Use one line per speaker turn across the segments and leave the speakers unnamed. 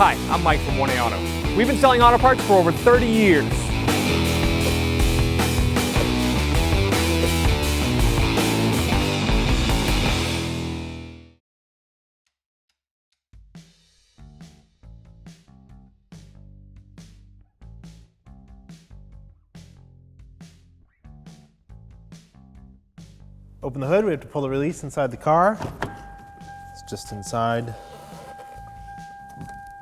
Hi, I'm Mike from 1A Auto. We've been selling auto parts for over 30 years.
Open the hood, we have to pull the release inside the car. It's just inside,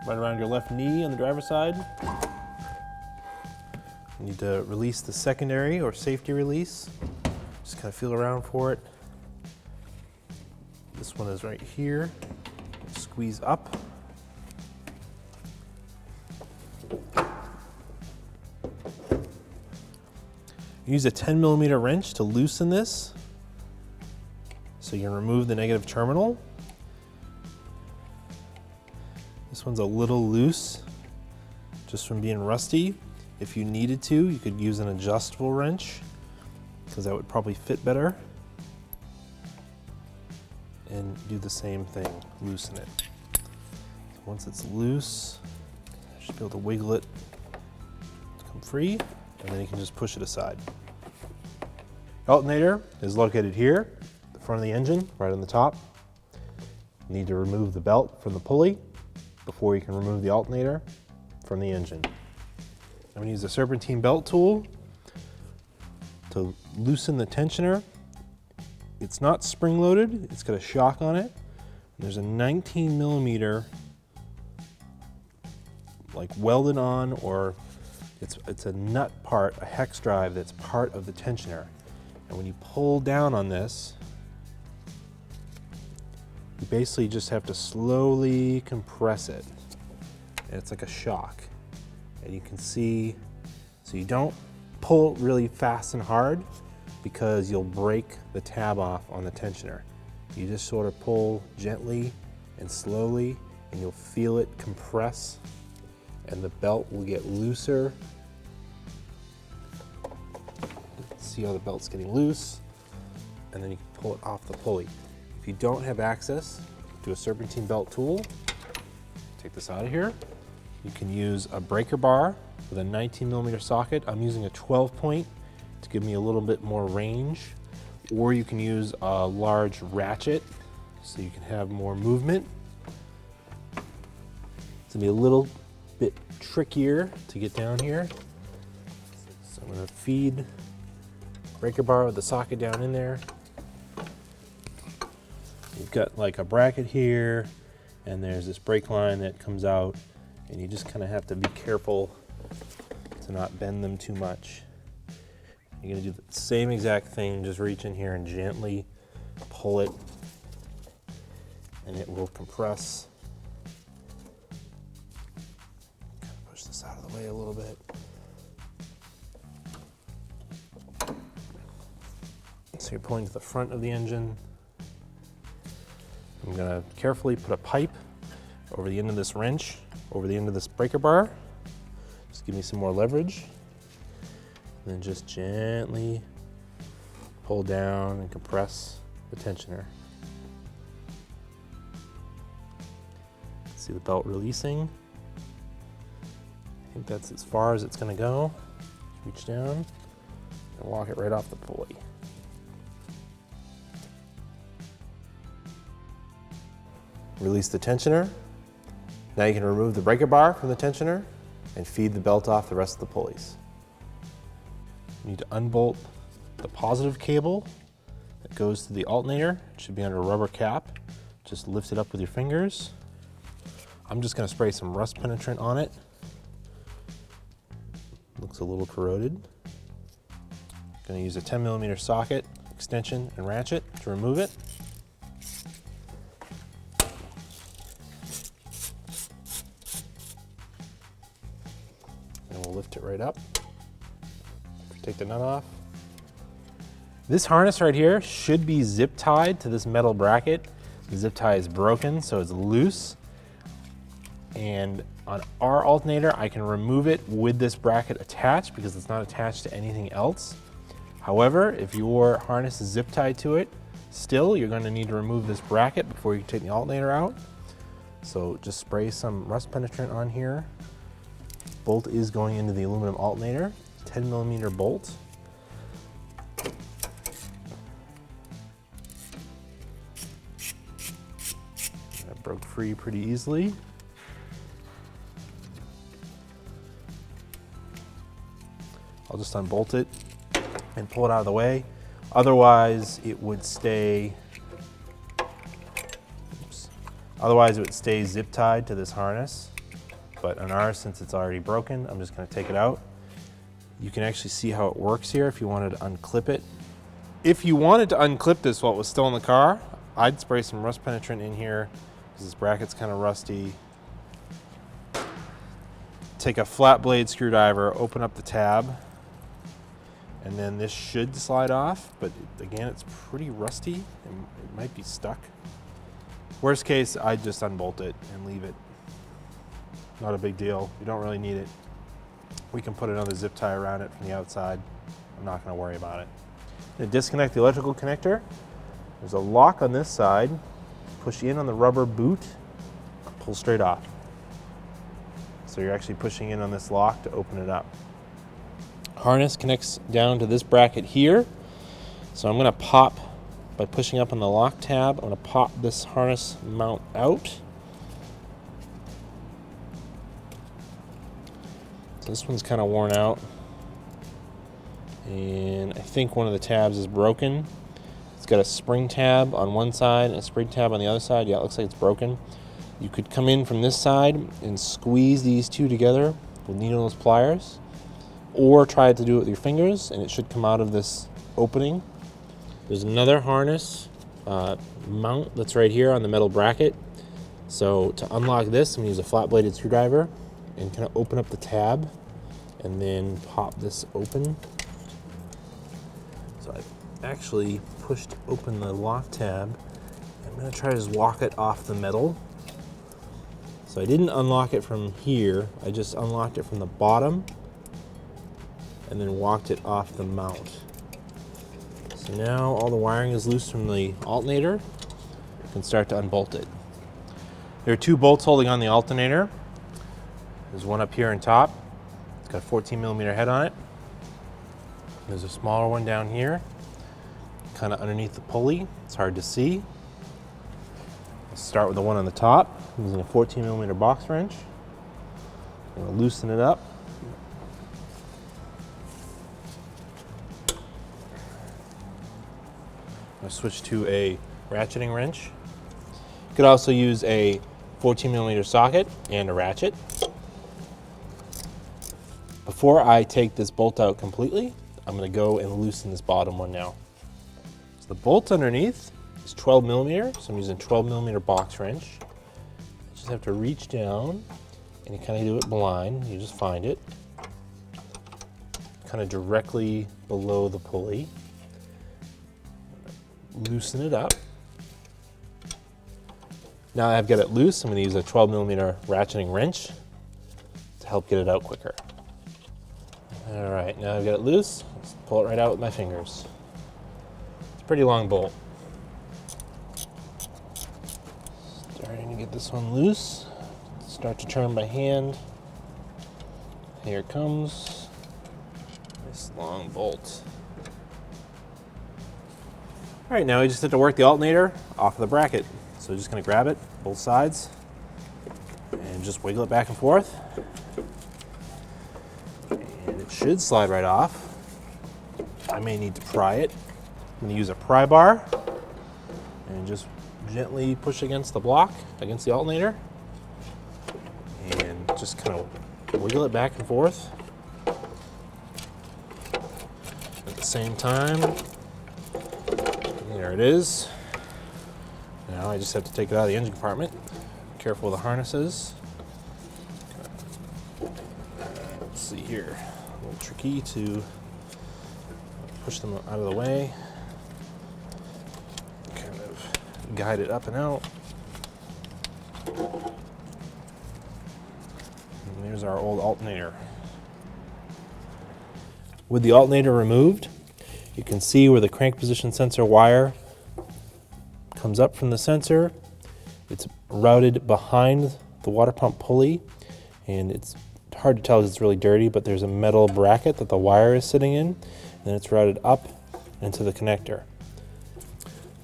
right around your left knee on the driver's side. You need to release the secondary or safety release. Just kind of feel around for it. This one is right here. Squeeze up. Use a 10mm wrench to loosen this. So you can remove the negative terminal. This one's a little loose, just from being rusty. If you needed to, you could use an adjustable wrench, because that would probably fit better. And do the same thing, loosen it. So once it's loose, you should be able to wiggle it to come free, and then you can just push it aside. Alternator is located here. Front of the engine, right on the top. You need to remove the belt from the pulley before you can remove the alternator from the engine. I'm going to use the Serpentine belt tool to loosen the tensioner. It's not spring-loaded, it's got a shock on it. There's a 19mm like welded on, or it's a nut part, a hex drive that's part of the tensioner. And when you pull down on this, you basically just have to slowly compress it. And it's like a shock. And you can see, so you don't pull really fast and hard because you'll break the tab off on the tensioner. You just sort of pull gently and slowly, and you'll feel it compress, and the belt will get looser. See how the belt's getting loose, and then you can pull it off the pulley. If you don't have access to a Serpentine belt tool, take this out of here. You can use a breaker bar with a 19mm socket. I'm using a 12-point to give me a little bit more range. Or you can use a large ratchet so you can have more movement. It's gonna be a little bit trickier to get down here. So I'm gonna feed breaker bar with the socket down in there. You've got like a bracket here, and there's this brake line that comes out, and you just kind of have to be careful to not bend them too much. You're gonna do the same exact thing, just reach in here and gently pull it, and it will compress. Kind of push this out of the way a little bit. So you're pulling to the front of the engine. I'm gonna carefully put a pipe over the end of this wrench, over the end of this breaker bar. Just give me some more leverage. And then just gently pull down and compress the tensioner. See the belt releasing. I think that's as far as it's gonna go. Reach down and walk it right off the pulley. Release the tensioner. Now you can remove the breaker bar from the tensioner and feed the belt off the rest of the pulleys. You need to unbolt the positive cable that goes to the alternator. It should be under a rubber cap. Just lift it up with your fingers. I'm just gonna spray some rust penetrant on it. Looks a little corroded. Gonna use a 10mm socket, extension, and ratchet to remove it. We'll lift it right up. Take the nut off. This harness right here should be zip tied to this metal bracket. The zip tie is broken, so it's loose. And on our alternator, I can remove it with this bracket attached because it's not attached to anything else. However, if your harness is zip tied to it, still you're going to need to remove this bracket before you take the alternator out. So just spray some rust penetrant on here. Bolt is going into the aluminum alternator, 10mm bolt. That broke free pretty easily. I'll just unbolt it and pull it out of the way. Otherwise, it would stay. Otherwise, it would stay zip tied to this harness. But on ours, since it's already broken, I'm just going to take it out. You can actually see how it works here if you wanted to unclip it. If you wanted to unclip this while it was still in the car, I'd spray some rust penetrant in here because this bracket's kind of rusty. Take a flat blade screwdriver, open up the tab, and then this should slide off, but again, it's pretty rusty and it might be stuck. Worst case, I'd just unbolt it and leave it. Not a big deal. You don't really need it. We can put another zip tie around it from the outside. I'm not going to worry about it. To disconnect the electrical connector, there's a lock on this side. Push in on the rubber boot, pull straight off. So you're actually pushing in on this lock to open it up. Harness connects down to this bracket here. So I'm going to pop, by pushing up on the lock tab, I'm going to pop this harness mount out. So this one's kind of worn out. And I think one of the tabs is broken. It's got a spring tab on one side and a spring tab on the other side. Yeah, it looks like it's broken. You could come in from this side and squeeze these two together with needle-nose pliers, or try to do it with your fingers, and it should come out of this opening. There's another harness mount that's right here on the metal bracket. So to unlock this, I'm going to use a flat-bladed screwdriver and kind of open up the tab and then pop this open. So I've actually pushed open the lock tab. I'm going to try to just walk it off the metal. So I didn't unlock it from here, I just unlocked it from the bottom and then walked it off the mount. So now all the wiring is loose from the alternator. I can start to unbolt it. There are two bolts holding on the alternator. There's one up here on top. It's got a 14mm head on it. There's a smaller one down here, kind of underneath the pulley. It's hard to see. Let's start with the one on the top. I'm using a 14mm box wrench. I'm going to loosen it up. I'm going to switch to a ratcheting wrench. You could also use a 14mm socket and a ratchet. Before I take this bolt out completely, I'm going to go and loosen this bottom one now. So the bolt underneath is 12mm, so I'm using a 12mm box wrench. You just have to reach down and you kind of do it blind. You just find it kind of directly below the pulley. Loosen it up. Now that I've got it loose, I'm going to use a 12mm ratcheting wrench to help get it out quicker. All right, now I've got it loose. Let's pull it right out with my fingers. It's a pretty long bolt. Starting to get this one loose. Start to turn by hand. Here it comes. This long bolt. All right, now we just have to work the alternator off of the bracket. So just gonna grab it, both sides, and just wiggle it back and forth. And it should slide right off. I may need to pry it. I'm gonna use a pry bar and just gently push against the block, against the alternator, and just kind of wiggle it back and forth. At the same time, there it is. Now I just have to take it out of the engine compartment. Careful with the harnesses. Let's see here. A little tricky to push them out of the way. Kind of guide it up and out. And there's our old alternator. With the alternator removed, you can see where the crank position sensor wire comes up from the sensor It's routed behind the water pump pulley, and it's hard to tell because it's really dirty, but there's a metal bracket that the wire is sitting in, and then it's routed up into the connector.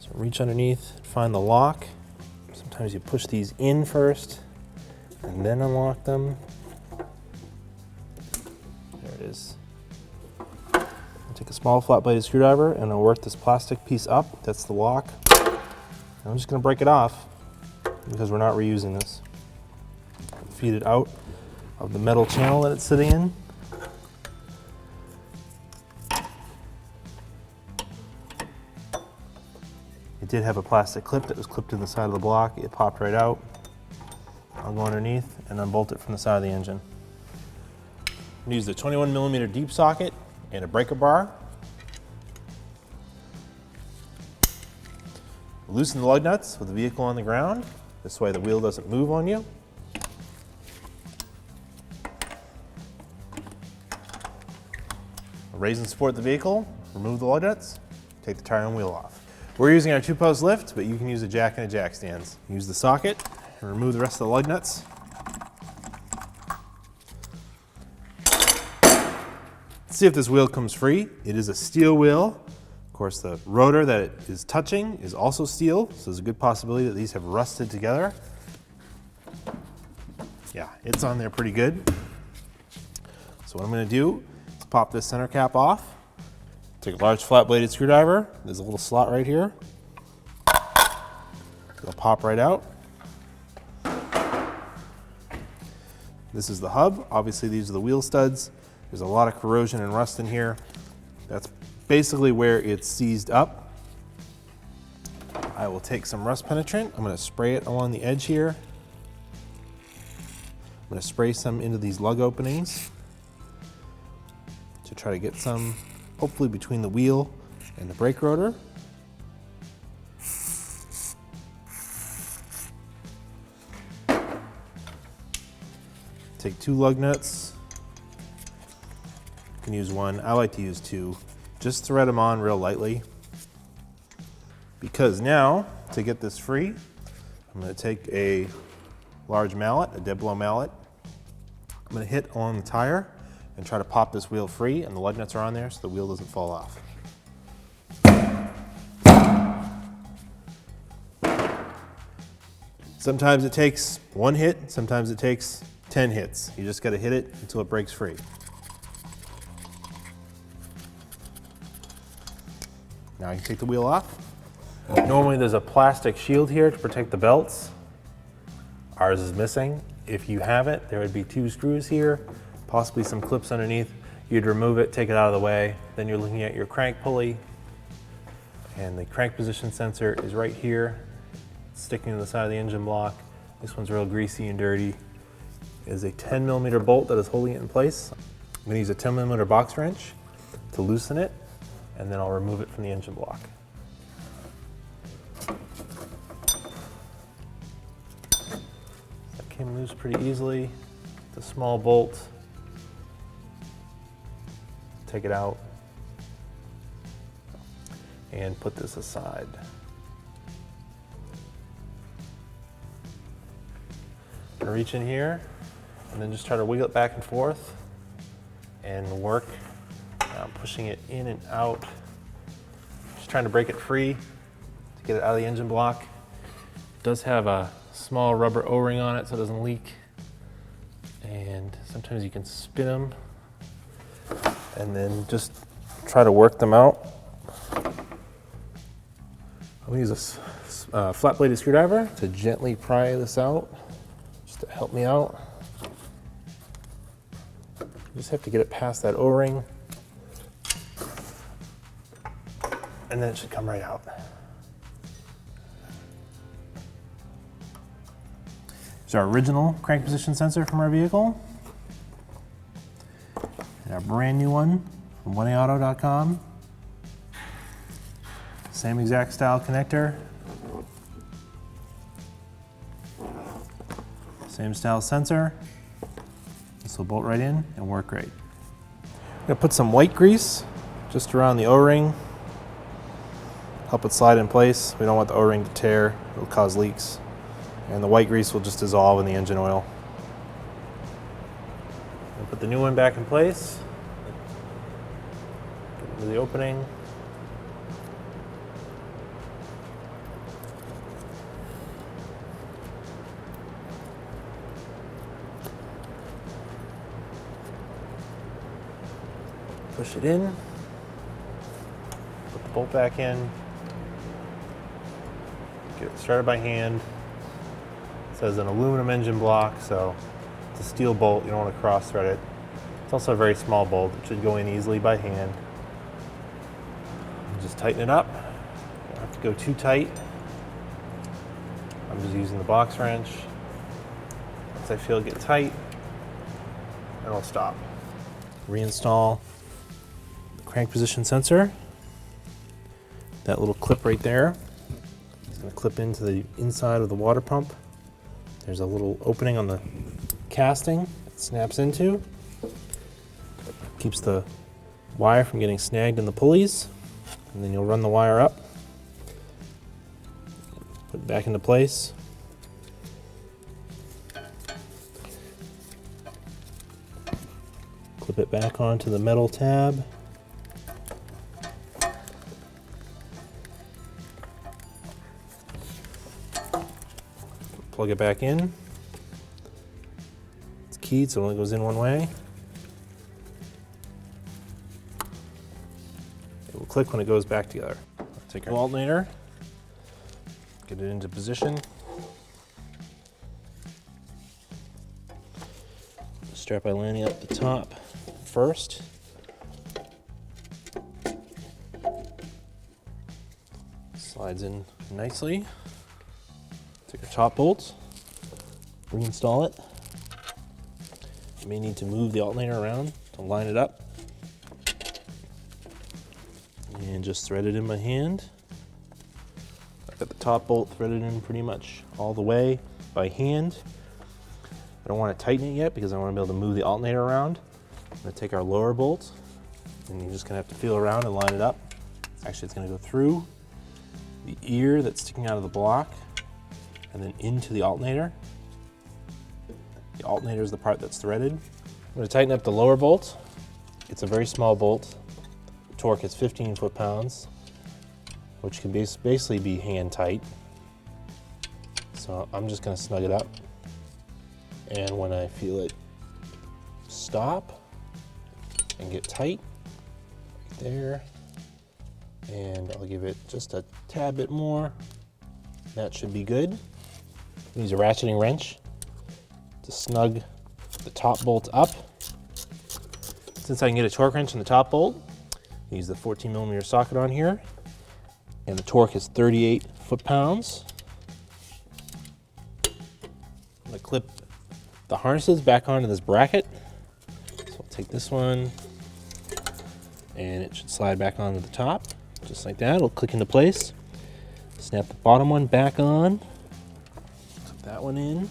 So reach underneath, find the lock. Sometimes you push these in first and then unlock them. There it is. I'll take a small flat-bladed screwdriver and I'll work this plastic piece up. That's the lock. I'm just going to break it off because we're not reusing this. Feed it out of the metal channel that it's sitting in. It did have a plastic clip that was clipped in the side of the block. It popped right out. I'll go underneath and unbolt it from the side of the engine. Use the 21mm deep socket and a breaker bar. Loosen the lug nuts with the vehicle on the ground. This way the wheel doesn't move on you. Raise and support the vehicle, remove the lug nuts, take the tire and wheel off. We're using our 2-post lift, but you can use a jack and a jack stands. Use the socket and remove the rest of the lug nuts. See if this wheel comes free. It is a steel wheel. Of course, the rotor that it is touching is also steel, so there's a good possibility that these have rusted together. Yeah, it's on there pretty good. So what I'm going to do is pop this center cap off. Take a large flat-bladed screwdriver. There's a little slot right here. It'll pop right out. This is the hub. Obviously, these are the wheel studs. There's a lot of corrosion and rust in here. That's basically where it's seized up. I will take some rust penetrant. I'm going to spray it along the edge here. I'm going to spray some into these lug openings to try to get some, hopefully between the wheel and the brake rotor. Take 2 lug nuts. You can use 1. I like to use 2. Just thread them on real lightly. Because now, to get this free, I'm going to take a large mallet, a dead blow mallet. I'm going to hit on the tire and try to pop this wheel free, and the lug nuts are on there so the wheel doesn't fall off. Sometimes it takes 1 hit, sometimes it takes 10 hits. You just got to hit it until it breaks free. Now I can take the wheel off. Normally there's a plastic shield here to protect the belts. Ours is missing. If you have it, there would be 2 screws here, possibly some clips underneath. You'd remove it, take it out of the way. Then you're looking at your crank pulley, and the crank position sensor is right here, sticking to the side of the engine block. This one's real greasy and dirty. It is a 10mm bolt that is holding it in place. I'm going to use a 10mm box wrench to loosen it, and then I'll remove it from the engine block. That came loose pretty easily. The small bolt. Take it out and put this aside. I'm gonna reach in here and then just try to wiggle it back and forth and work. I'm pushing it in and out. Just trying to break it free to get it out of the engine block. It does have a small rubber O-ring on it so it doesn't leak. And sometimes you can spin them and then just try to work them out. I'm gonna use a flat-bladed screwdriver to gently pry this out, just to help me out. You just have to get it past that O-ring, and then it should come right out. It's our original crank position sensor from our vehicle. And our brand new one from 1aauto.com. Same exact style connector. Same style sensor. This will bolt right in and work great. I'm gonna put some white grease just around the O-ring. Help it slide in place. We don't want the O-ring to tear. It'll cause leaks. And the white grease will just dissolve in the engine oil. We'll put the new one back in place. Get into the opening. Push it in. Put the bolt back in. Get it started by hand. It says an aluminum engine block, so it's a steel bolt. You don't want to cross thread it. It's also a very small bolt. It should go in easily by hand. Just tighten it up. You don't have to go too tight. I'm just using the box wrench. Once I feel it get tight, then I'll stop. Reinstall the crank position sensor. That little clip right there is going to clip into the inside of the water pump. There's a little opening on the casting it snaps into. Keeps the wire from getting snagged in the pulleys. And then you'll run the wire up. Put it back into place. Clip it back onto the metal tab. Plug it back in. It's keyed, so it only goes in one way. It will click when it goes back together. Take our alternator, get it into position. Start by lining up the top first. Slides in nicely. Take our top bolt, reinstall it. You may need to move the alternator around to line it up. And just thread it in by hand. I've got the top bolt threaded in pretty much all the way by hand. I don't want to tighten it yet because I want to be able to move the alternator around. I'm going to take our lower bolt and you're just going to have to feel around and line it up. Actually, it's going to go through the ear that's sticking out of the block and then into the alternator. The alternator is the part that's threaded. I'm going to tighten up the lower bolt. It's a very small bolt. The torque is 15 foot-pounds, which can basically be hand tight. So I'm just going to snug it up. And when I feel it stop and get tight, right there, and I'll give it just a tad bit more. That should be good. Use a ratcheting wrench to snug the top bolt up. Since I can get a torque wrench in the top bolt, use the 14mm socket on here, and the torque is 38 foot-pounds. I'm going to clip the harnesses back onto this bracket. So I'll take this one, and it should slide back onto the top, just like that. It'll click into place. Snap the bottom one back on. Clip that one in.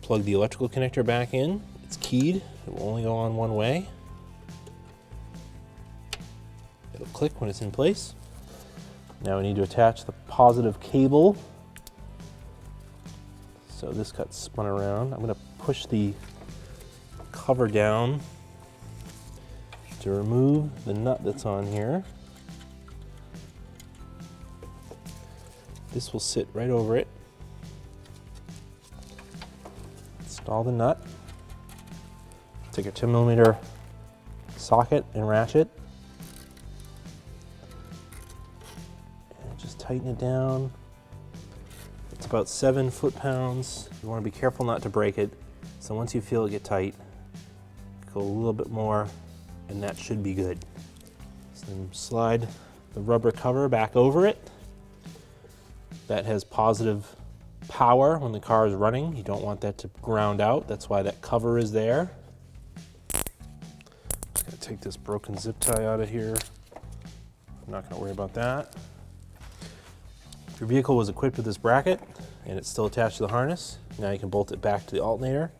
Plug the electrical connector back in. It's keyed. It will only go on one way. It'll click when it's in place. Now we need to attach the positive cable. So this got spun around. I'm going to push the cover down to remove the nut that's on here. This will sit right over it. Install the nut. Take a 10mm socket and ratchet. And just tighten it down. It's about 7 foot-pounds. You want to be careful not to break it. So once you feel it get tight, go a little bit more, and that should be good. So then slide the rubber cover back over it. That has positive power when the car is running. You don't want that to ground out. That's why that cover is there. Just gonna take this broken zip tie out of here. I'm not gonna worry about that. If your vehicle was equipped with this bracket and it's still attached to the harness, now you can bolt it back to the alternator.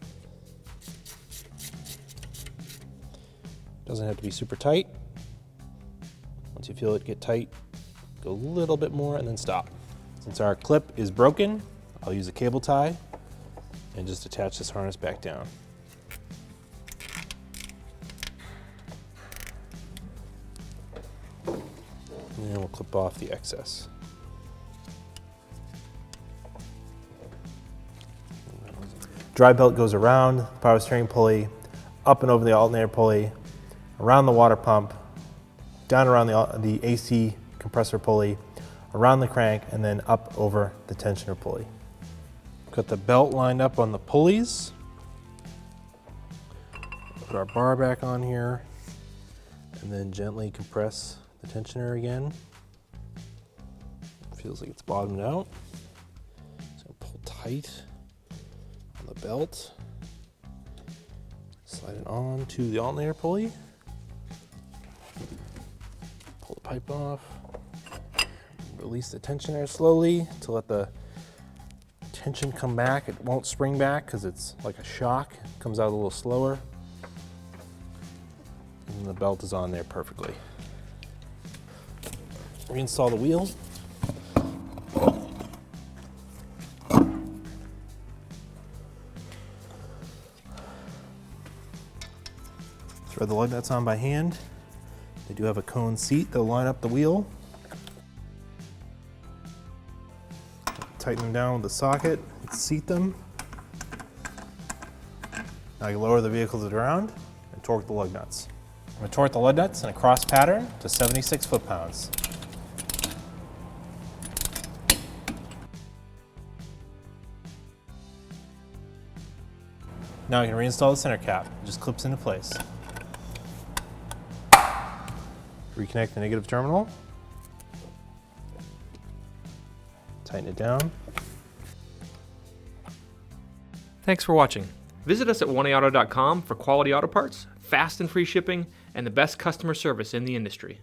Doesn't have to be super tight. Once you feel it get tight, go a little bit more and then stop. Since our clip is broken, I'll use a cable tie and just attach this harness back down. And then we'll clip off the excess. Dry belt goes around the power steering pulley, up and over the alternator pulley, around the water pump, down around the AC compressor pulley, around the crank, and then up over the tensioner pulley. Got the belt lined up on the pulleys. Put our bar back on here, and then gently compress the tensioner again. Feels like it's bottomed out. So pull tight on the belt. Slide it on to the alternator pulley. Pull the pipe off. Release the tensioner slowly to let the tension come back. It won't spring back because it's like a shock. It comes out a little slower. And the belt is on there perfectly. Reinstall the wheel. Thread the lug nuts on by hand. They do have a cone seat that'll line up the wheel. Tighten them down with the socket and seat them. Now you lower the vehicle to the ground and torque the lug nuts. I'm going to torque the lug nuts in a cross pattern to 76 foot-pounds. Now I can reinstall the center cap. It just clips into place. Reconnect the negative terminal. Tighten it down.
Thanks for watching. Visit us at oneauto.com for quality auto parts, fast and free shipping, and the best customer service in the industry.